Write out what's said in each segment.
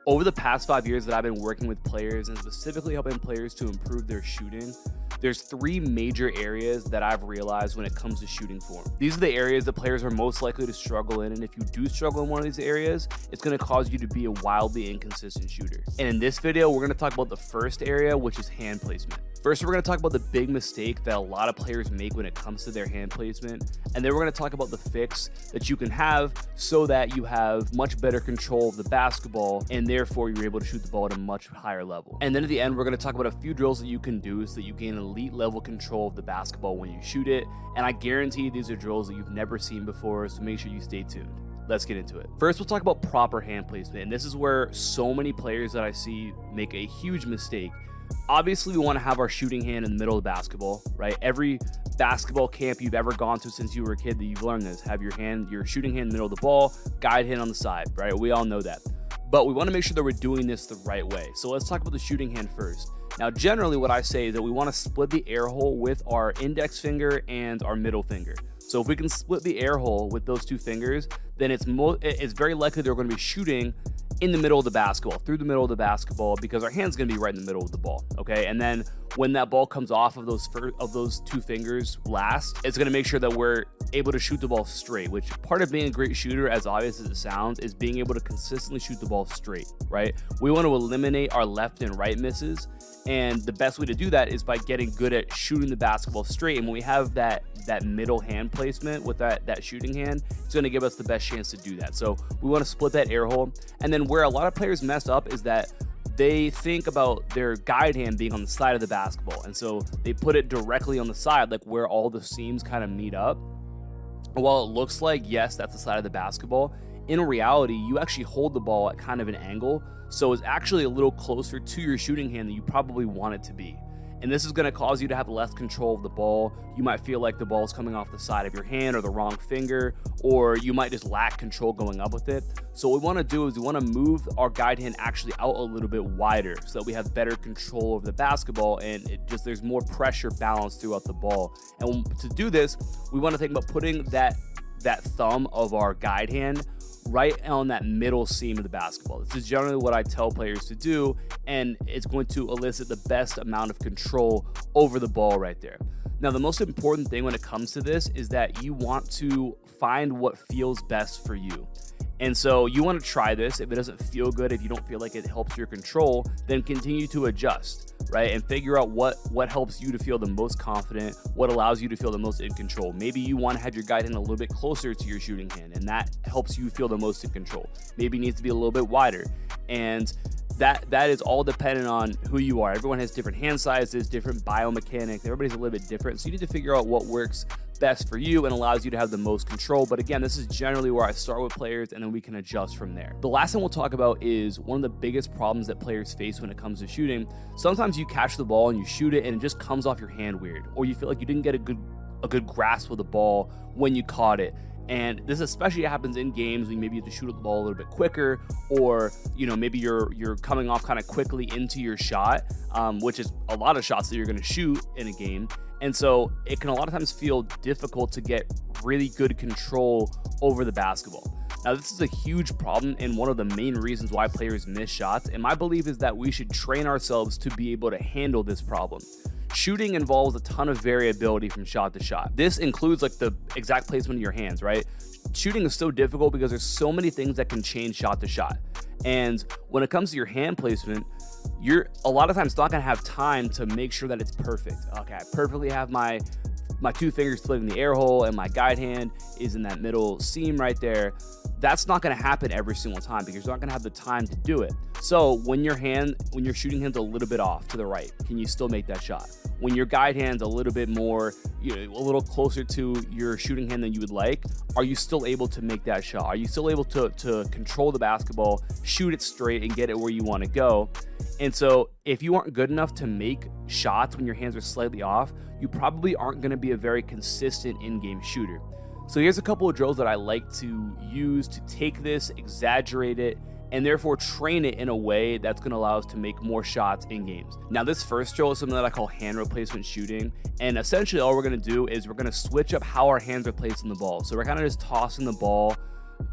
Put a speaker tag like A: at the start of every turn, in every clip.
A: Over the past 5 years that I've been working with players and specifically helping players to improve their shooting, there's three major areas that I've realized when it comes to shooting form. These are the areas that players are most likely to struggle in, and if you do struggle in one of these areas, it's going to cause you to be a wildly inconsistent shooter. And in this video, we're going to talk about the first area, which is hand placement. First, we're going to talk about the big mistake that a lot of players make when it comes to their hand placement, and then we're going to talk about the fix that you can have so that you have much better control of the basketball, and therefore you're able to shoot the ball at a much higher level. And then at the end, we're going to talk about a few drills that you can do so that you gain elite level control of the basketball when you shoot it, and I guarantee these are drills that you've never seen before, so make sure you stay tuned. Let's get into it. First, we'll talk about proper hand placement, and this is where so many players that I see make a huge mistake. Obviously, we want to have our shooting hand in the middle of the basketball, right? Every basketball camp you've ever gone to since you were a kid that you've learned this. Have your shooting hand in the middle of the ball, guide hand on the side, right? We all know that. But we want to make sure that we're doing this the right way. So let's talk about the shooting hand first. Now, generally what I say is that we want to split the air hole with our index finger and our middle finger. So if we can split the air hole with those two fingers, then it's very likely they're going to be shooting in the middle of the basketball, through the middle of the basketball, because our hand's going to be right in the middle of the ball, okay? And then when that ball comes off of those two fingers last, it's going to make sure that we're able to shoot the ball straight, which part of being a great shooter, as obvious as it sounds, is being able to consistently shoot the ball straight, right? We want to eliminate our left and right misses, and the best way to do that is by getting good at shooting the basketball straight. And when we have that middle hand placement with that shooting hand, it's going to give us the best chance to do that. So we want to split that air hole. And then where a lot of players mess up is that they think about their guide hand being on the side of the basketball, and so they put it directly on the side, like where all the seams kind of meet up. And while it looks like, yes, that's the side of the basketball, in reality, you actually hold the ball at kind of an angle, so it's actually a little closer to your shooting hand than you probably want it to be. And this is going to cause you to have less control of the ball. You might feel like the ball is coming off the side of your hand or the wrong finger, or you might just lack control going up with it. So what we want to do is we want to move our guide hand actually out a little bit wider so that we have better control over the basketball, and there's more pressure balance throughout the ball. And to do this, we want to think about putting that thumb of our guide hand right on that middle seam of the basketball. This is generally what I tell players to do, and it's going to elicit the best amount of control over the ball right there. Now, the most important thing when it comes to this is that you want to find what feels best for you. And so you want to try this. If it doesn't feel good, if you don't feel like it helps your control, then continue to adjust, right? And figure out what helps you to feel the most confident, what allows you to feel the most in control. Maybe you want to have your guide hand a little bit closer to your shooting hand, and that helps you feel the most in control. Maybe it needs to be a little bit wider. And that is all dependent on who you are. Everyone has different hand sizes, different biomechanics. Everybody's a little bit different. So you need to figure out what works best for you and allows you to have the most control. But again, this is generally where I start with players, and then we can adjust from there. The last thing we'll talk about is one of the biggest problems that players face when it comes to shooting. Sometimes you catch the ball and you shoot it and it just comes off your hand weird, or you feel like you didn't get a good grasp of the ball when you caught it. And this especially happens in games when maybe you have to shoot the ball a little bit quicker, or maybe you're coming off kind of quickly into your shot, which is a lot of shots that you're going to shoot in a game. And so it can a lot of times feel difficult to get really good control over the basketball. Now, this is a huge problem and one of the main reasons why players miss shots. And my belief is that we should train ourselves to be able to handle this problem. Shooting involves a ton of variability from shot to shot. This includes like the exact placement of your hands, right? Shooting is so difficult because there's so many things that can change shot to shot. And when it comes to your hand placement, you're a lot of times not gonna have time to make sure that it's perfect. Okay, I perfectly have my two fingers split in the air hole and my guide hand is in that middle seam right there. That's not going to happen every single time because you're not going to have the time to do it. So when your shooting hand's a little bit off to the right, can you still make that shot? When your guide hand's a little bit more, a little closer to your shooting hand than you would like, are you still able to make that shot? Are you still able to control the basketball, shoot it straight, and get it where you want to go? And so if you aren't good enough to make shots when your hands are slightly off, you probably aren't going to be a very consistent in-game shooter. So here's a couple of drills that I like to use to take this, exaggerate it, and therefore train it in a way that's going to allow us to make more shots in games. Now, this first drill is something that I call hand replacement shooting. And essentially all we're going to do is we're going to switch up how our hands are placed on the ball. So we're kind of just tossing the ball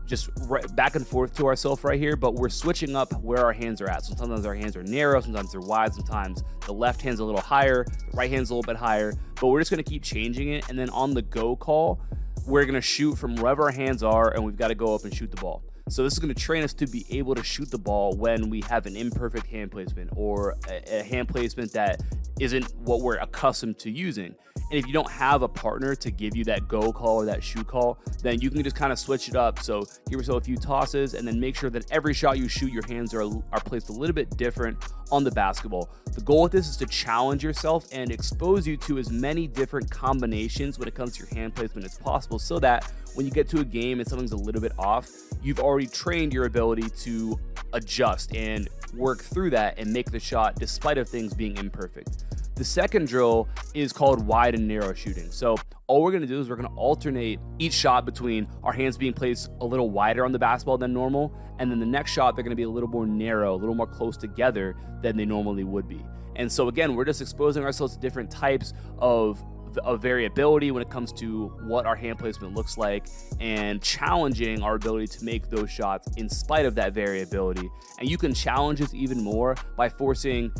A: just back and forth to ourselves right here, but we're switching up where our hands are at. So sometimes our hands are narrow, sometimes they're wide, sometimes the left hand's a little higher, the right hand's a little bit higher, but we're just gonna keep changing it. And then on the go call, we're gonna shoot from wherever our hands are, and we've got to go up and shoot the ball. So this is going to train us to be able to shoot the ball when we have an imperfect hand placement or a hand placement that isn't what we're accustomed to using. And if you don't have a partner to give you that go call or that shoot call, then you can just kind of switch it up. So give yourself a few tosses and then make sure that every shot you shoot, your hands are placed a little bit different on the basketball. The goal with this is to challenge yourself and expose you to as many different combinations when it comes to your hand placement as possible, so that when you get to a game and something's a little bit off, you've already trained your ability to adjust and work through that and make the shot despite of things being imperfect. The second drill is called wide and narrow shooting. So all we're gonna do is we're gonna alternate each shot between our hands being placed a little wider on the basketball than normal, and then the next shot, they're gonna be a little more narrow, a little more close together than they normally would be. And so again, we're just exposing ourselves to different types of variability when it comes to what our hand placement looks like, and challenging our ability to make those shots in spite of that variability. And you can challenge this even more by forcing,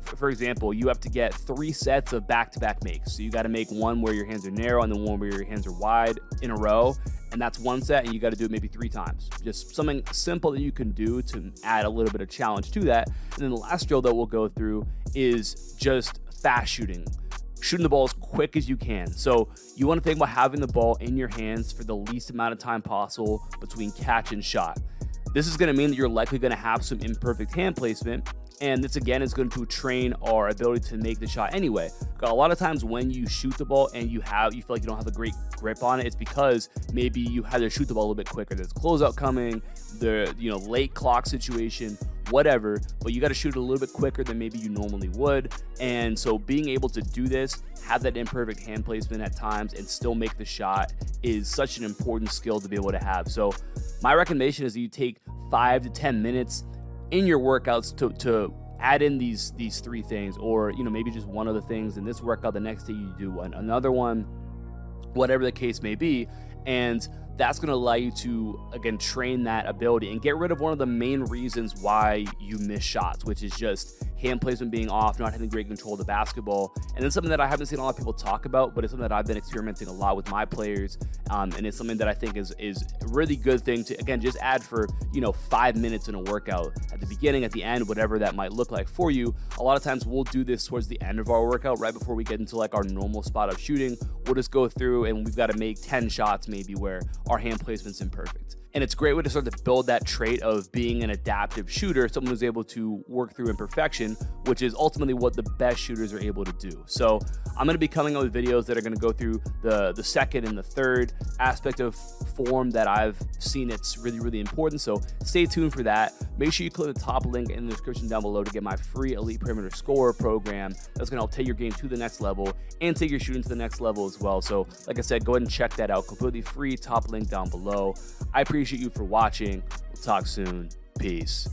A: for example, you have to get 3 sets of back-to-back makes. So you got to make one where your hands are narrow and then one where your hands are wide in a row. And that's one set, and you got to do it maybe 3 times. Just something simple that you can do to add a little bit of challenge to that. And then the last drill that we'll go through is just fast shooting. Shooting the ball as quick as you can. So you want to think about having the ball in your hands for the least amount of time possible between catch and shot. This is going to mean that you're likely going to have some imperfect hand placement, and this again is going to train our ability to make the shot anyway. A lot of times when you shoot the ball and you feel like you don't have a great grip on it, it's because maybe you had to shoot the ball a little bit quicker. There's closeout coming, the late clock situation, whatever, but you got to shoot it a little bit quicker than maybe you normally would. And so being able to do this, have that imperfect hand placement at times and still make the shot is such an important skill to be able to have. So my recommendation is that you take 5 to 10 minutes in your workouts to add in these 3 things, or maybe just one of the things in this workout. The next day you do another one, whatever the case may be. And that's going to allow you to, again, train that ability and get rid of one of the main reasons why you miss shots, which is just hand placement being off, not having great control of the basketball. And it's something that I haven't seen a lot of people talk about, but it's something that I've been experimenting a lot with my players. And it's something that I think is a really good thing to, again, just add for, 5 minutes in a workout at the beginning, at the end, whatever that might look like for you. A lot of times we'll do this towards the end of our workout, right before we get into like our normal spot of shooting. We'll just go through and we've got to make 10 shots maybe where our hand placement's imperfect. And it's a great way to start to build that trait of being an adaptive shooter, someone who's able to work through imperfection, which is ultimately what the best shooters are able to do. So I'm going to be coming up with videos that are going to go through the second and the third aspect of form that I've seen it's really, really important. So stay tuned for that. Make sure you click the top link in the description down below to get my free Elite Perimeter Scorer program. That's going to help take your game to the next level and take your shooting to the next level as well. So like I said, go ahead and check that out. Completely free, top link down below. I appreciate you for watching. We'll talk soon. Peace.